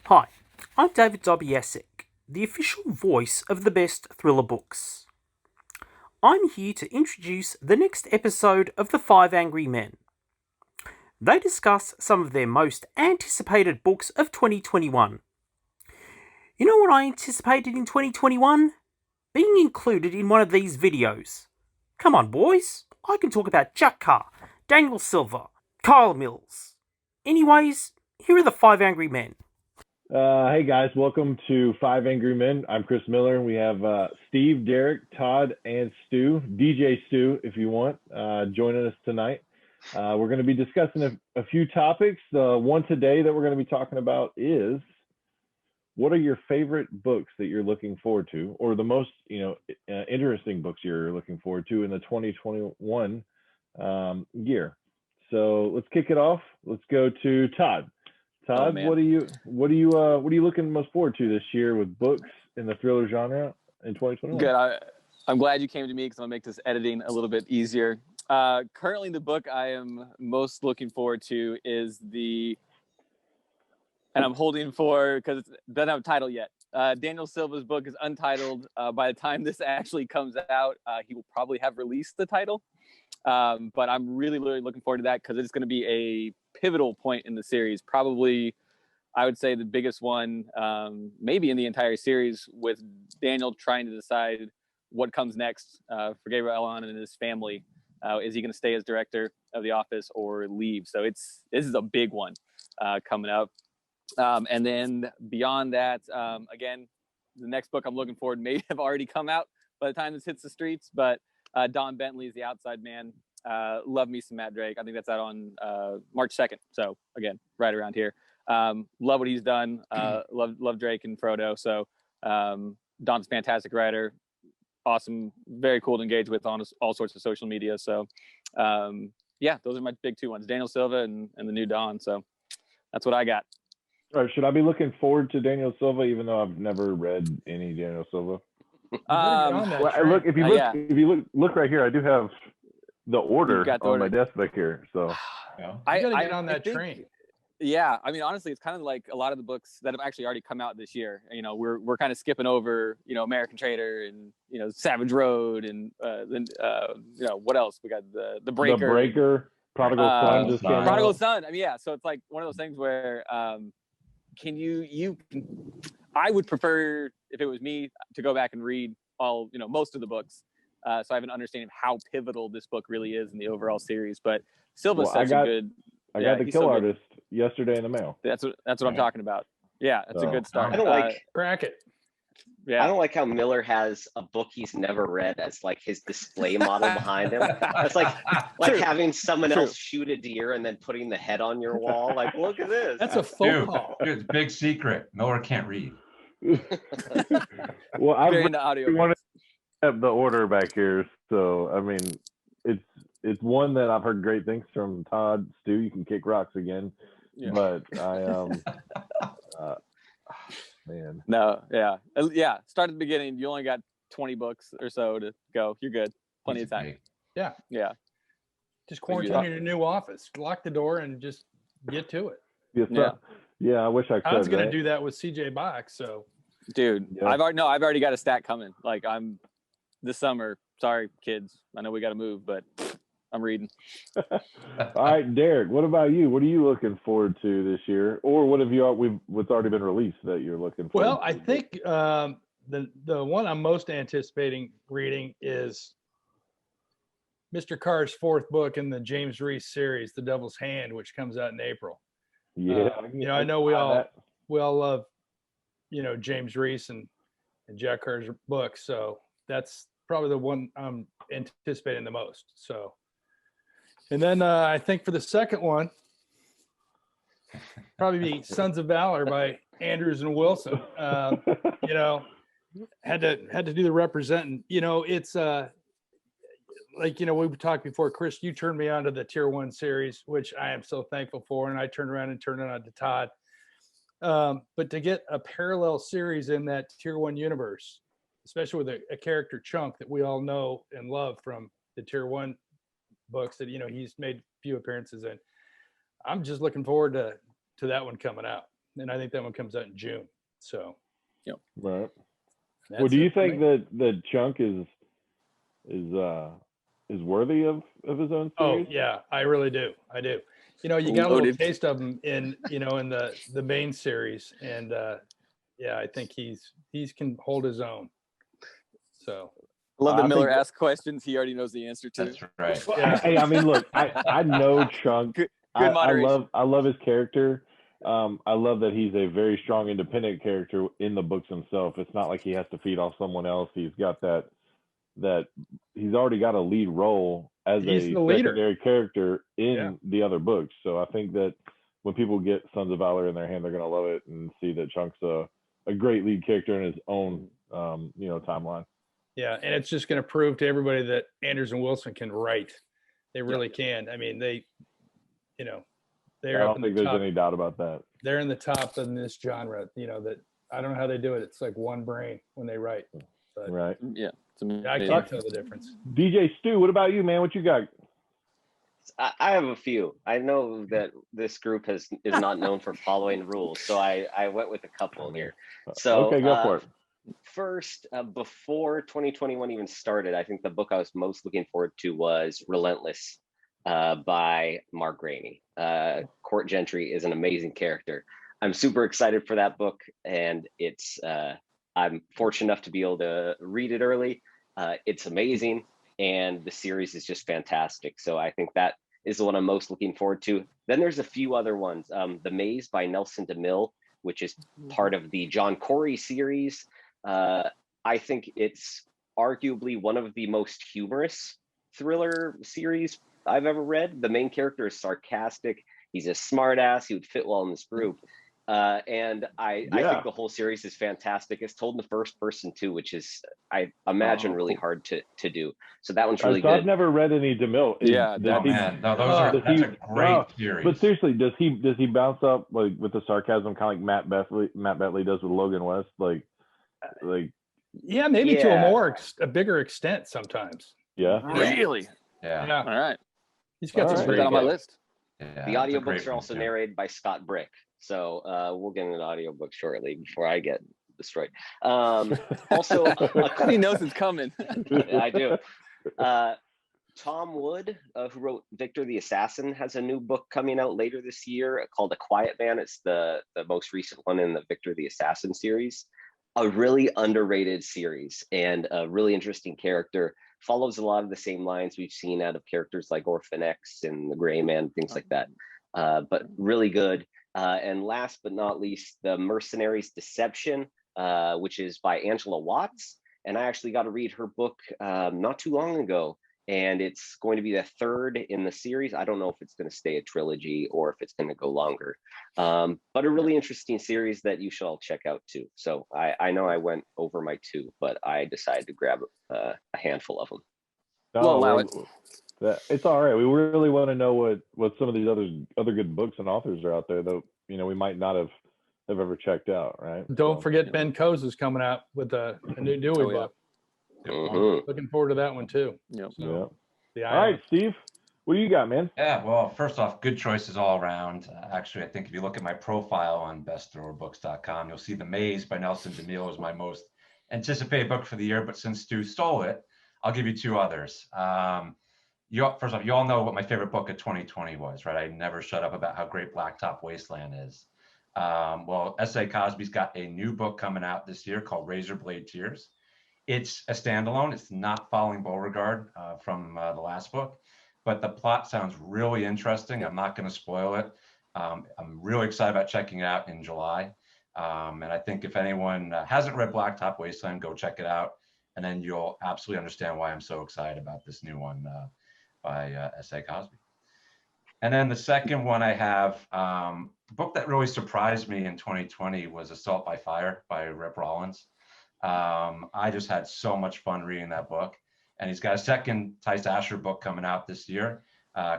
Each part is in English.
Hi, I'm David Dobiesic, the official voice of the best thriller books. I'm here to introduce the next episode of The Five Angry Men. They discuss some of their most anticipated books of 2021. You know what I anticipated in 2021? Being included in one of these videos. Come on, boys. I can talk about Jack Carr, Daniel Silva, Kyle Mills. Anyways, here are the Five Angry Men. Hey guys, welcome to Five Angry Men. I'm Chris Miller, and we have Steve, Derek, Todd, and Stu, DJ Stu, if you want, joining us tonight. We're going to be discussing a few topics. The one today that we're going to be talking about is what are your favorite books that you're looking forward to, or the most interesting books you're looking forward to in the 2021 year. So let's kick it off. Let's go to Todd. Todd, what are you looking most forward to this year with books in the thriller genre in 2021? Good. I'm glad you came to me because I'll make this editing a little bit easier. Currently, the book I am most looking forward to is and I'm holding for because it doesn't have a title yet. Daniel Silva's book is Untitled. By the time this actually comes out, he will probably have released the title. But I'm really, really looking forward to that because it's going to be a pivotal point in the series. Probably, I would say the biggest one, maybe in the entire series, with Daniel trying to decide what comes next for Gabriel Allon and his family. Is he going to stay as director of The Office or leave? So this is a big one coming up. And then beyond that, again, the next book I'm looking forward may have already come out by the time this hits the streets, but Don Bentley's The Outside Man. Love me some Matt Drake. I think that's out on March 2nd. So again, right around here. Love what he's done. Love Drake and Frodo. So Don's a fantastic writer. Awesome. Very cool to engage with on all sorts of social media. So yeah, those are my big two ones, Daniel Silva and the new Don. So that's what I got. All right, should I be looking forward to Daniel Silva, even though I've never read any Daniel Silva? If you look right here, I do have the order on my desk back here. So I gotta get on that train. Yeah, I mean, honestly, it's kind of like a lot of the books that have actually already come out this year. You know, we're kind of skipping over, American Trader and Savage Road and then what else? We got the Breaker. The Breaker, Prodigal Son just came out. Prodigal Son. I mean, yeah. So it's like one of those things where I would prefer, if it was me, to go back and read most of the books, so I have an understanding of how pivotal this book really is in the overall series. But Silva's such a good. I got The Kill Artist yesterday in the mail. That's what I'm talking about. Yeah, that's a good start. I don't like bracket. Yeah. I don't like how Miller has a book he's never read as like his display model behind him. It's like having someone else shoot a deer and then putting the head on your wall. Like, look at this. That's a phone call. Dude, it's a big secret. Miller can't read. Well, I want to have the order back here. So, I mean, it's one that I've heard great things from. Todd, Stu, you can kick rocks again. Yeah. But I man. No, yeah. Start at the beginning. You only got 20 books or so to go. You're good. Plenty of time. Yeah. Yeah. Just quarantine in your new office. Lock the door and just get to it. Yeah, I wish I could. I was going to do that with CJ Box. So, dude, yeah. I've already got a stack coming. Like I'm this summer. Sorry, kids. I know we got to move, but I'm reading. All right, Derek, what about you? What are you looking forward to this year? Or what have what's already been released that you're looking forward to? Well, I think the one I'm most anticipating reading is Mr. Carr's fourth book in the James Reese series, The Devil's Hand, which comes out in April. Yeah. I know we all love, James Reese and Jack Carr's books. So that's probably the one I'm anticipating the most. So, and then I think for the second one, probably be Sons of Valor by Andrews and Wilson. Had to do the representing. It's we talked before, Chris, you turned me on to the Tier 1 series, which I am so thankful for, and I turned around and turned it on to Todd. But to get a parallel series in that Tier 1 universe, especially with a character Chunk that we all know and love from the Tier 1 books that, he's made a few appearances in. I'm just looking forward to that one coming out. and I think that one comes out in June. So, Right. that's Well, do you it for think me. that Chunk is worthy of his own Oh series? yeah, I really do. I do. You know, you got a little Loaded. taste of him in the main series, and yeah, I think he's can hold his own. So I love that I Miller think- asks questions he already knows the answer to. That's right. Well, Yeah. hey, I mean, look, I know Chunk. Good I moderation. love his character. I love that he's a very strong, independent character in the books himself. It's not like he has to feed off someone else. He's got that he's already got a lead role as He's a the leader. secondary character in Yeah. the other books. So I think that when people get Sons of Valor in their hand, they're going to love it and see that Chunk's a great lead character in his own timeline. yeah, and it's just going to prove to everybody that Anders and Wilson can write. They really can. I mean, I they're up don't in think the there's top. any doubt about that. They're in the top in this genre. That I don't know how they do it. It's like one brain when they write. But Right. Yeah, it's I amazing. can't tell the difference. DJ Stu, what about you, man? What you got? I have a few. I know that this group is not known for following rules, so I went with a couple here. So Okay, go for it. First, before 2021 even started, I think the book I was most looking forward to was Relentless by Mark Rainey. Court Gentry is an amazing character. I'm super excited for that book, and I'm fortunate enough to be able to read it early. It's amazing, and the series is just fantastic. So I think that is the one I'm most looking forward to. Then there's a few other ones. The Maze by Nelson DeMille, which is part of the John Corey series. I think it's arguably one of the most humorous thriller series I've ever read. The main character is sarcastic. He's a smartass. He would fit well in this group. And I think the whole series is fantastic. It's told in the first person too, which is, I imagine, really hard to do. So that one's really So good. I've never read any DeMille. Yeah, Oh man, no, that's a great series. But seriously, does he bounce up like with the sarcasm, kind of like Matt Betley does with Logan West, like Yeah, maybe to a bigger extent sometimes. yeah. Really? Yeah. All right. He's got some Put great that on my books. list. Yeah, The that's a great audiobooks are one, also too. narrated by Scott Brick. So we'll get an audiobook shortly before I get destroyed. Also, He knows it's coming. I do. Tom Wood, who wrote Victor the Assassin, has a new book coming out later this year called A Quiet Man. It's the most recent one in the Victor the Assassin series. A really underrated series and a really interesting character. Follows a lot of the same lines we've seen out of characters like Orphan X and the Gray Man, things like that. But really good. And last but not least, the Mercenaries Deception, which is by Angela Watts. And I actually got to read her book not too long ago. And it's going to be the third in the series. I don't know if it's going to stay a trilogy or if it's going to go longer. But a really interesting series that you should all check out too. So I know I went over my two, but I decided to grab a handful of them. We'll allow it. It's all right. We really want to know what some of these other good books and authors are out there that we might not have ever checked out, right? Don't So, forget Ben Coase is coming out with a new Dewey Oh, yeah. book. Mhm. Looking forward to that one too. Yep. yeah. The All right, Steve, what do you got, man? Yeah, well, first off, good choices all around. Actually, I think if you look at my profile on bestthrowerbooks.com, you'll see The Maze by Nelson DeMille is my most anticipated book for the year. But since Stu stole it, I'll give you two others. First off, you all know what my favorite book of 2020 was, right? I never shut up about how great Blacktop Wasteland is. Well, S.A. Cosby's got a new book coming out this year called Razorblade Tears. It's a standalone. It's not following Beauregard from the last book, but the plot sounds really interesting. I'm not going to spoil it. I'm really excited about checking it out in July. And I think if anyone hasn't read Blacktop Wasteland, go check it out. And then you'll absolutely understand why I'm so excited about this new one by S.A. Cosby. And then the second one I have, a book that really surprised me in 2020 was Assault by Fire by Rip Rollins. I just had so much fun reading that book. And he's got a second Tice Asher book coming out this year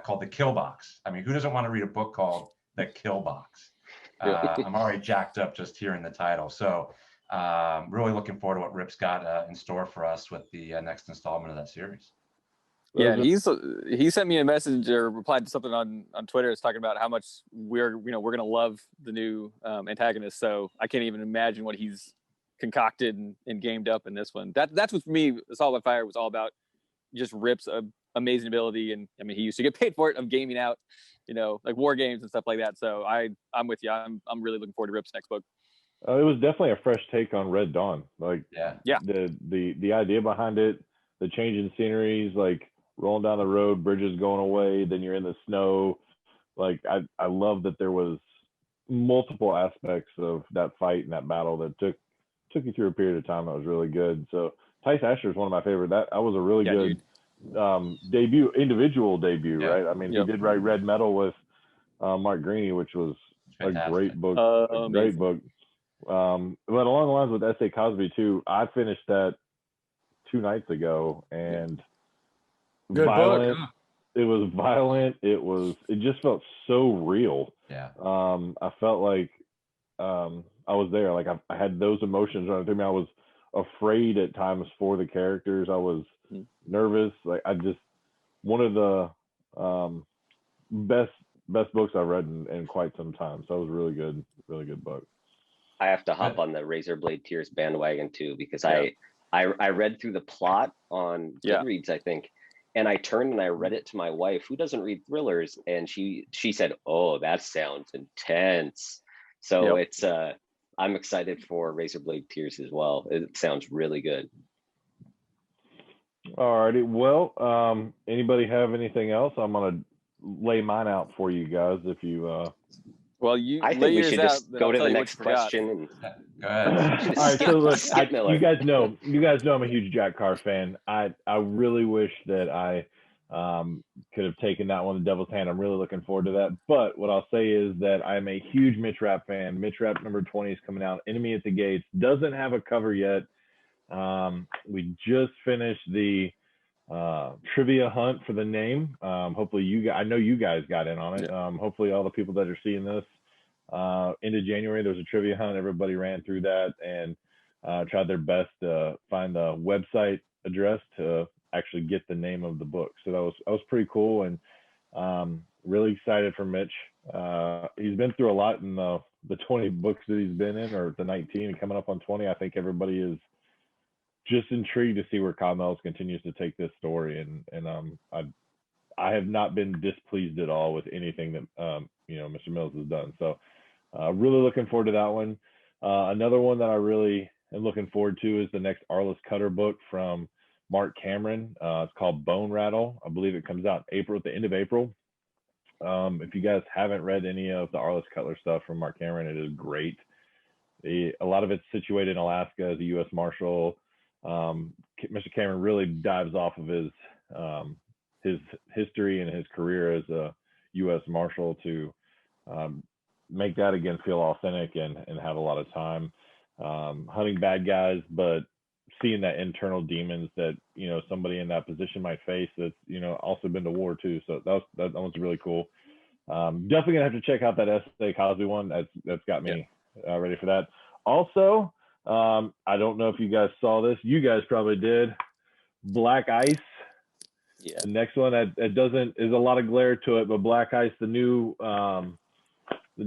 called The Kill Box. I mean, who doesn't want to read a book called The Kill Box? I'm already jacked up just hearing the title. So really looking forward to what Rip's got in store for us with the next installment of that series. Yeah, he sent me a message or replied to something on Twitter. It's talking about how much we're gonna love the new antagonist. So I can't even imagine what he's concocted and gamed up in this one. That's what for me, Assault by Fire was all about. Just Rip's amazing ability, and I mean he used to get paid for it of gaming out, like war games and stuff like that. So I'm with you. I'm really looking forward to Rip's next book. It was definitely a fresh take on Red Dawn. Like yeah, the idea behind it, the change in sceneries, like rolling down the road, bridges going away, then you're in the snow. Like I love that there was multiple aspects of that fight and that battle that took you through a period of time that was really good. So Tice Asher is one of my favorite. That was a really good individual debut, right? I mean, he did write Red Metal with Mark Greaney, which was a great book. Great book. But along the lines with S.A. Cosby too, I finished that 2 nights ago, and good violent. book. Huh? It was violent. It just felt so real. Yeah. I felt like I was there. Like I had those emotions running through me. I was afraid at times for the characters. I was nervous. Like one of the best books I've read in quite some time. So it was really good book. I have to hop on the Razorblade Tears bandwagon too, because I read through the plot on Goodreads, I think, and I turned and I read it to my wife, who doesn't read thrillers, and she said, "Oh, that sounds intense." So it's I'm excited for Razorblade Tears as well. It sounds really good. All righty. Well, anybody have anything else? I'm gonna lay mine out for you guys if you Well, I think we should just go to the next question. And go ahead. all right, so look, you guys know I'm a huge Jack Carr fan. I really wish that I could have taken that one, The Devil's Hand. I'm really looking forward to that. But what I'll say is that I'm a huge Mitch Rapp fan. Mitch Rapp number 20 is coming out. Enemy at the Gates doesn't have a cover yet. We just finished the trivia hunt for the name. Hopefully I know you guys got in on it. Hopefully all the people that are seeing this into January, there was a trivia hunt. Everybody ran through that and tried their best to find the website address to actually get the name of the book. So that was pretty cool, and really excited for Mitch. He's been through a lot in the 20 books that he's been in, or the 19 and coming up on 20. I think everybody is just intrigued to see where Kyle Mills continues to take this story, and I have not been displeased at all with anything that Mr. Mills has done. So really looking forward to that one. Another one that I really am looking forward to is the next Arliss Cutter book from Mark Cameron. It's called Bone Rattle. I believe it comes out at the end of April. If you guys haven't read any of the Arliss Cutler stuff from Mark Cameron, it is great. A lot of it's situated in Alaska as a U.S. Marshal. Mr. Cameron really dives off of his history and his career as a U.S. Marshal to make that again feel authentic and have a lot of time hunting bad guys, but seeing that internal demons that somebody in that position might face that's also been to war too. So that one's really cool. Definitely gonna have to check out that S.A. Cosby one. That's got me ready for that. Also, I don't know if you guys saw this. You guys probably did. Black Ice. Yeah. The next one that is a lot of glare to it, but Black Ice, the new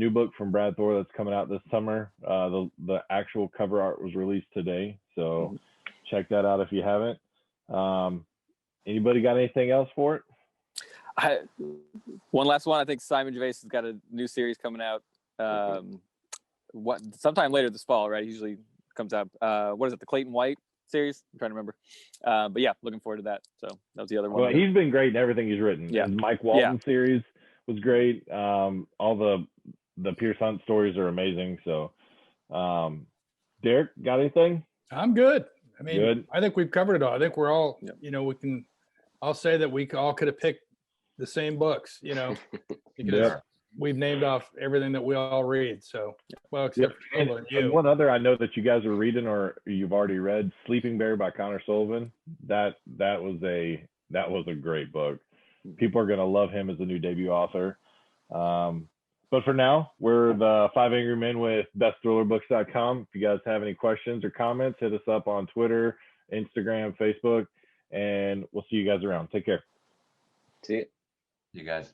book from Brad Thor that's coming out this summer. The actual cover art was released today, so check that out if you haven't. Anybody got anything else for it? One last one. I think Simon Gervais has got a new series coming out. Sometime later this fall, right? Usually comes out. What is it? The Clayton White series? I'm trying to remember. But yeah, looking forward to that. So that was the other one. Well, he's been great in everything he's written. Yeah. His Mike Walton series was great. All the Pierce Hunt stories are amazing. So, Derek, got anything? I'm good. I mean, good. I think we've covered it all. I think we're all, I'll say that we all could have picked the same books, because we've named off everything that we all read. So, well, except for and you. one other I know that you guys are reading or you've already read, Sleeping Bear by Connor Sullivan. That was a great book. People are going to love him as a new debut author. But for now, we're the 5 Angry Men with bestthhrillerbooks.com. If you guys have any questions or comments, hit us up on Twitter, Instagram, Facebook, and we'll see you guys around. Take care. See you. You guys.